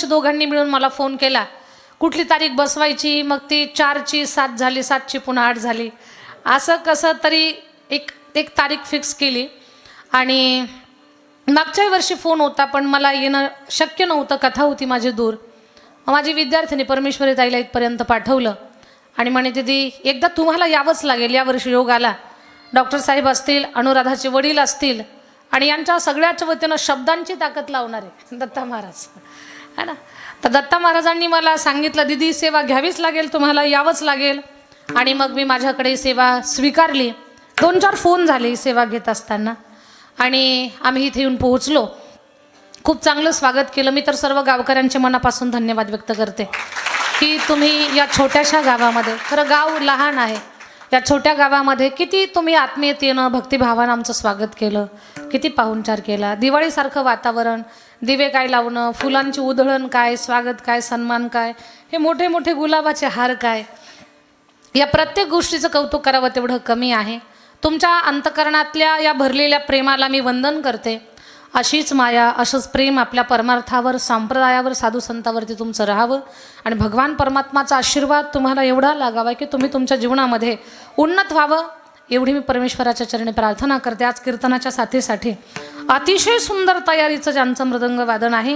वर्षी दोघांनी मिळून मला फोन केला, कुठली तारीख बसवायची, मग ती 4ची 7 झाली, 7ची पुन्हा 8 झाली, असं कसं तरी एक तारीख फिक्स केली. आणि मागच्या वर्षी फोन होता पण मला येणं शक्य नव्हतं, कथा होती माझी दूर. माझी विद्यार्थिनी परमेश्वरी ताईला इथपर्यंत पाठवलं आणि म्हणे दीदी एकदा तुम्हाला यावंच लागेल. यावर्षी योग आला, डॉक्टर साहेब असतील, अनुराधाचे वडील असतील आणि यांच्या सगळ्याच्या वतीनं शब्दांची ताकद लावणारे दत्ता महाराज है ना. तर दत्ता महाराजांनी मला सांगितलं दीदी सेवा घ्यावीच लागेल, तुम्हाला यावंच लागेल. आणि मग मी माझ्याकडे सेवा स्वीकारली. 2-4 फोन झाले सेवा घेत असताना आणि आम्ही इथे येऊन पोहोचलो. खूप चांगलं स्वागत केलं. मी तर सर्व गावकऱ्यांचे मनापासून धन्यवाद व्यक्त करते की तुम्ही या छोट्याशा गावामध्ये, खरं गाव लहान आहे, या छोट्या गावामध्ये किती तुम्ही आत्मीयतेनं भक्तिभावानं आमचं स्वागत केलं, किती पाहुणचार केला. दिवाळीसारखं वातावरण, दिवे काय लावणं, फुलांची उधळण काय, स्वागत काय, सन्मान काय, हे मोठे मोठे गुलाबाचे हार काय, या प्रत्येक गोष्टीचं कौतुक करावं तेवढं कमी आहे. तुमच्या अंतकरणातल्या या भरलेल्या प्रेमाला मी वंदन करते. अशीच माया, असंच प्रेम आपल्या परमार्थावर, संप्रदायावर, साधू संतावरती तुमचं राहावं आणि भगवान परमात्माचा आशीर्वाद तुम्हाला एवढा लागावा की तुम्ही तुमच्या जीवनामध्ये उन्नत व्हावं, एवढी मी परमेश्वराच्या चरणी प्रार्थना करते. आज कीर्तनाच्या साथीसाठी अतिशय सुंदर तयारीचं ज्यांचं मृदंग वादन आहे